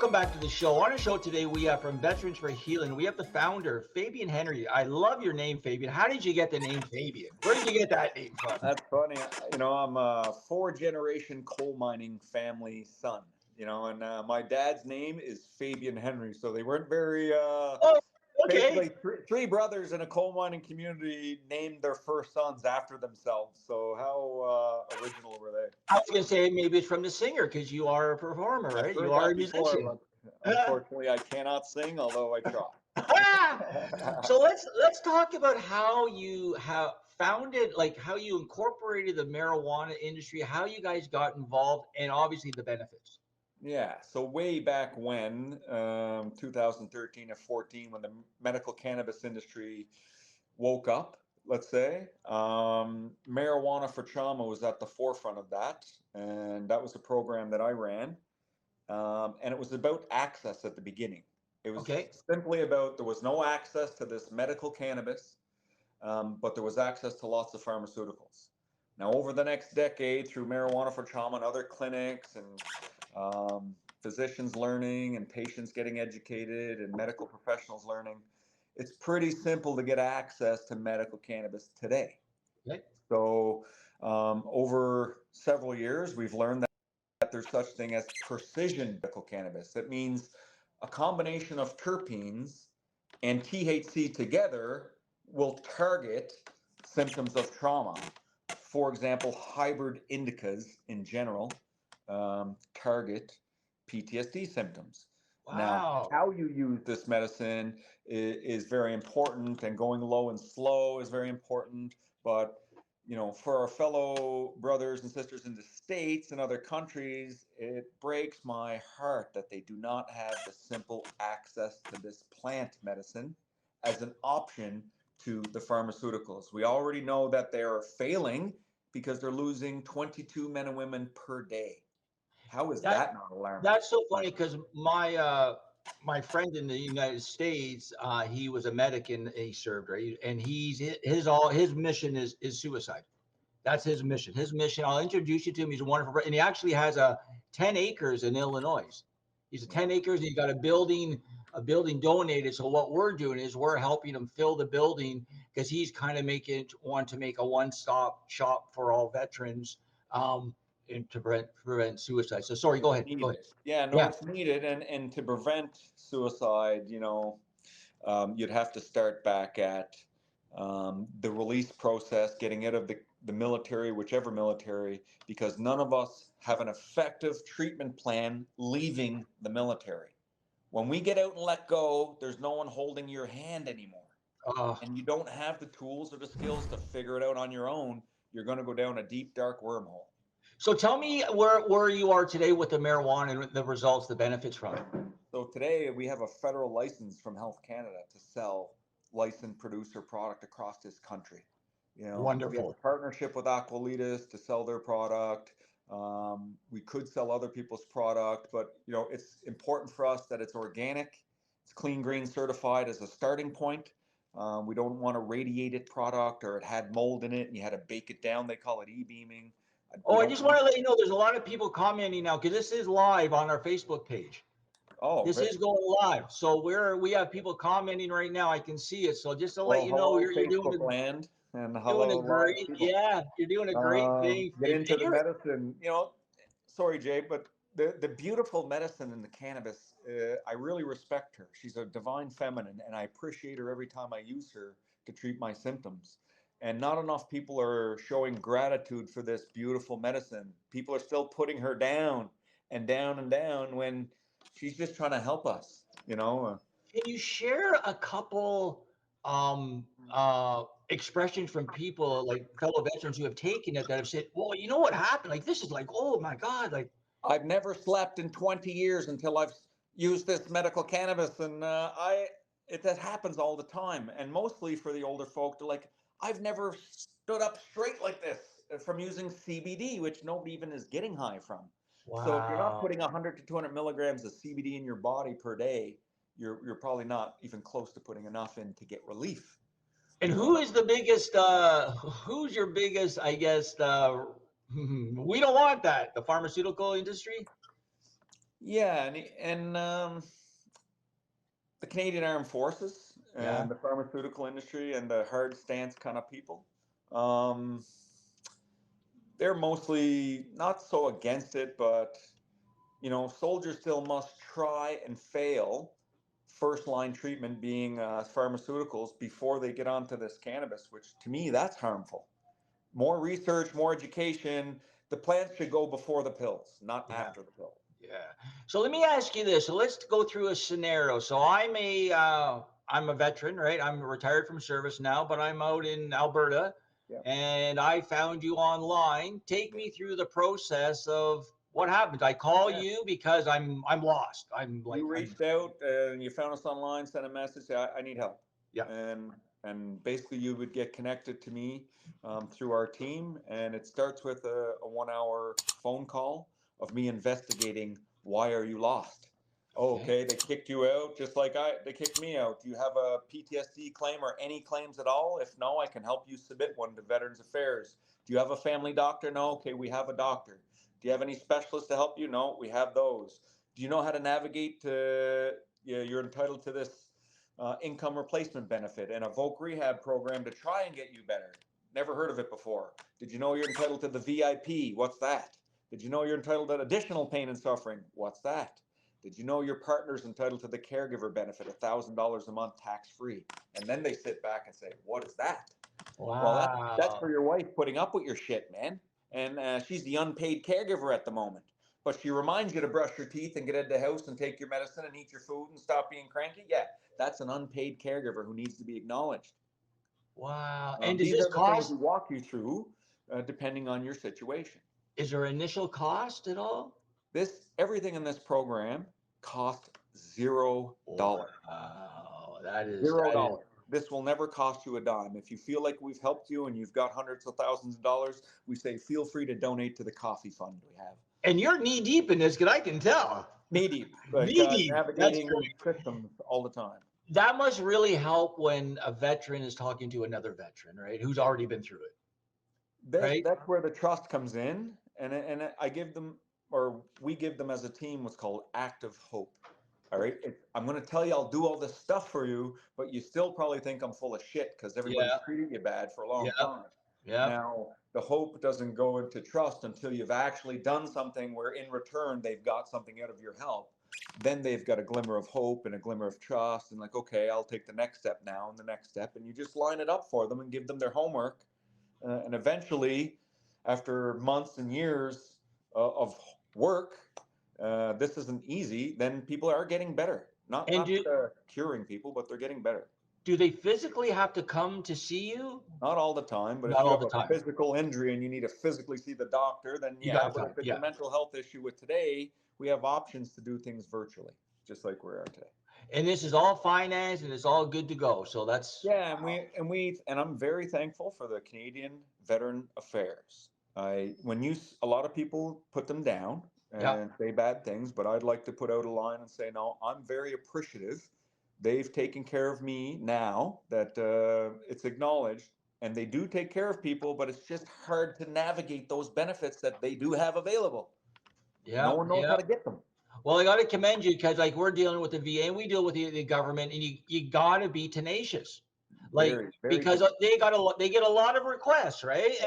Welcome back to the show. On our show today, we have from Veterans for Healing, we have the founder, Fabian Henry. I love your name, Fabian. How did you get the name Fabian? Where did you get that name from? That's funny. I'm a four-generation coal mining family son. And my dad's name is Fabian Henry. So they weren't very. Oh, okay. Basically, three brothers in a coal mining community named their first sons after themselves. So how original were they? I was going to say maybe it's from the singer because you are a performer, right? You are a musician. Unfortunately, I cannot sing, although I try. So let's talk about how you have founded, like how you incorporated the marijuana industry, how you guys got involved, and obviously the benefits. Yeah, so way back when, 2013 or 14, when the medical cannabis industry woke up, let's say, Marijuana for Trauma was at the forefront of that. And that was the program that I ran. And it was about access at the beginning. It was simply about there was no access to this medical cannabis, but there was access to lots of pharmaceuticals. Now, over the next decade, through Marijuana for Trauma and other clinics and physicians learning and patients getting educated and medical professionals learning, it's pretty simple to get access to medical cannabis today. Okay. So over several years, we've learned that there's such thing as precision medical cannabis. That means a combination of terpenes and THC together will target symptoms of trauma. For example, hybrid indicas in general target PTSD symptoms. Wow. Now, how you use this medicine is very important, and going low and slow is very important. But for our fellow brothers and sisters in the States and other countries, it breaks my heart that they do not have the simple access to this plant medicine as an option to the pharmaceuticals. We already know that they are failing because they're losing 22 men and women per day. How is that not alarming? That's so funny because my friend in the United States, he was a medic and he served, right? And his mission is suicide. That's his mission. His mission. I'll introduce you to him. He's a wonderful, and he actually has 10 acres in Illinois. He's 10 acres, and he got a building donated. So what we're doing is we're helping him fill the building because he's kind of want to make a one-stop shop for all veterans. And to prevent suicide. So sorry, go ahead. Yeah, no, it's needed. And to prevent suicide, you'd have to start back at the release process, getting out of the military, whichever military, because none of us have an effective treatment plan leaving the military. When we get out and let go, there's no one holding your hand anymore. And you don't have the tools or the skills to figure it out on your own. You're going to go down a deep, dark wormhole. So tell me where you are today with the marijuana and the results, the benefits from it. So today we have a federal license from Health Canada to sell licensed producer product across this country. Wonderful. We have a partnership with Aqualitas to sell their product. We could sell other people's product, but it's important for us that it's organic, it's clean green certified as a starting point. We don't want a radiated product or it had mold in it and you had to bake it down. They call it e-beaming. I just want to let you know there's a lot of people commenting now because this is live on our Facebook page. This is going live. So we have people commenting right now. I can see it. So just to let you know, you're doing land and you're doing a great thing. Get into the medicine. Sorry, Jay, but the beautiful medicine in the cannabis, I really respect her. She's a divine feminine, and I appreciate her every time I use her to treat my symptoms. And not enough people are showing gratitude for this beautiful medicine. People are still putting her down and down and down when she's just trying to help us, Can you share a couple expressions from people, like fellow veterans who have taken it, that have said, well, you know what happened? Like, this is like, oh my God. Like, I've never slept in 20 years until I've used this medical cannabis. And that happens all the time. And mostly for the older folk, they're like, I've never stood up straight like this from using CBD, which nobody even is getting high from. Wow. So if you're not putting 100 to 200 milligrams of CBD in your body per day, you're probably not even close to putting enough in to get relief. And who is the biggest, who's your biggest, I guess, we don't want that, the pharmaceutical industry? Yeah, the Canadian Armed Forces Yeah. and the pharmaceutical industry and the hard stance kind of people, um, they're mostly not so against it, but soldiers still must try and fail first line treatment being pharmaceuticals before they get onto this cannabis, which to me that's harmful. More research, more education. The plants should go before the pills, not Yeah. after the pill. Yeah. So let me ask you this. So let's go through a scenario. So I'm a veteran, right? I'm retired from service now, but I'm out in Alberta Yeah. and I found you online. Take me through the process of what happened. I call Yeah. you because I'm lost. You reached out and you found us online, sent a message, say, I need help. Yeah. And basically you would get connected to me through our team. And it starts with a 1 hour phone call of me investigating, why are you lost? Oh, okay, they kicked you out just like they kicked me out. Do you have a PTSD claim or any claims at all? If no, I can help you submit one to Veterans Affairs. Do you have a family doctor? No. Okay, we have a doctor. Do you have any specialists to help you? No, we have those. Do you know how to navigate you're entitled to this income replacement benefit and a voc rehab program to try and get you better? Never heard of it before. Did you know you're entitled to the VIP? What's that? Did you know you're entitled to additional pain and suffering? What's that? Did you know your partner's entitled to the caregiver benefit, $1,000 a month tax free? And then they sit back and say, what is that? Well, that's for Wow. your wife putting up with your shit, man. And she's the unpaid caregiver at the moment. But she reminds you to brush your teeth and get out of the house and take your medicine and eat your food and stop being cranky. Yeah, that's an unpaid caregiver who needs to be acknowledged. Wow. And does These this are the things cost, we walk you through, depending on your situation. is there initial cost at all? Everything in this program costs $0. Wow. That is, Zero that is, dollars. This will never cost you a dime. If you feel like we've helped you and you've got hundreds of thousands of dollars, we say feel free to donate to the coffee fund we have. and you're knee deep in this, because I can tell. Knee deep, like Knee deep. That's navigating great. systems all the time. That must really help when a veteran is talking to another veteran, right? Who's already been through it, right? That's where the trust comes in, and I give them, or we give them as a team, what's called active hope. All right, I'm going to tell you I'll do all this stuff for you, but you still probably think I'm full of shit because everybody's Yeah. treated you bad for a long Yeah. time. Yeah. Now, the hope doesn't go into trust until you've actually done something where in return they've got something out of your help. Then they've got a glimmer of hope and a glimmer of trust, and like, okay, I'll take the next step now and the next step, and you just line it up for them and give them their homework. And eventually, after months and years of work, this isn't easy, then people are getting better. Not And curing people, but they're getting better. do they physically have to come to see you? Not all the time, but if Not you all have the a time. physical injury and you need to physically see the doctor, then You yeah. got to But come. if it's Yeah. a mental health issue with today, we have options to do things virtually, just like we are today. And this is all financed and it's all good to go. So that's, Yeah, and I'm very thankful for the Canadian Veteran Affairs. A lot of people put them down yeah. and say bad things, but I'd like to put out a line and say, no, I'm very appreciative. They've taken care of me now that it's acknowledged, and they do take care of people, but it's just hard to navigate those benefits that they do have available. No Yeah. one knows Yeah. how to get them. Well, I got to commend you because, like, we're dealing with the VA and we deal with the government, and you got to be tenacious, like, Very, very because they get a lot of requests, right?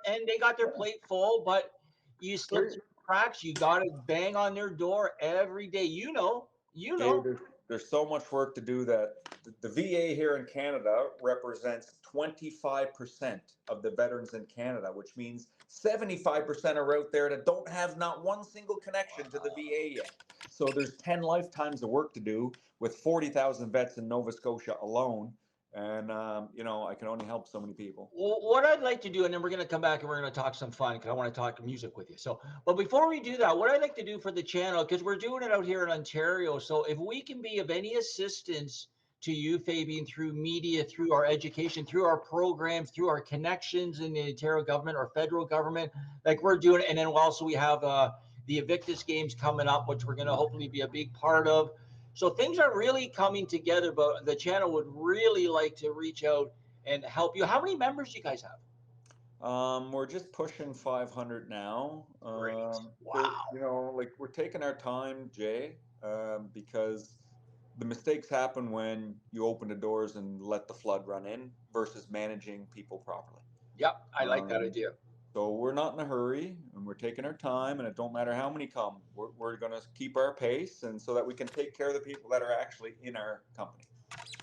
And they got their plate full, but you slip Here- through the cracks. You got to bang on their door every day. Gabe, there's so much work to do that the VA here in Canada represents 25% of the veterans in Canada, which means 75% are out there that don't have not one single connection to the VA yet. So there's 10 lifetimes of work to do with 40,000 vets in Nova Scotia alone. And, I can only help so many people. Well, what I'd like to do, and then we're going to come back and we're going to talk some fun because I want to talk music with you. So, but before we do that, what I'd like to do for the channel, because we're doing it out here in Ontario. So if we can be of any assistance to you, Fabian, through media, through our education, through our programs, through our connections in the Ontario government or federal government, like we're doing, and then also we have the Invictus Games coming up, which we're going to hopefully be a big part of. So things are really coming together, but the channel would really like to reach out and help you. How many members do you guys have? We're just pushing 500 now. Great. But, Wow. you know, like we're taking our time, Jay, because the mistakes happen when you open the doors and let the flood run in versus managing people properly. Yep, I like that Um, idea. so we're not in a hurry and we're taking our time, and it don't matter how many come. We're going to keep our pace, and so that we can take care of the people that are actually in our company.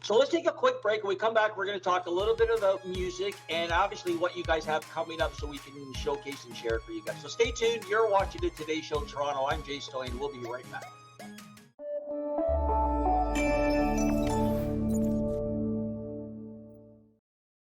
So let's take a quick break. When we come back, we're going to talk a little bit about music and obviously what you guys have coming up so we can showcase and share it for you guys. So stay tuned. You're watching the Today Show Toronto. I'm Jay Stallion. We'll be right back.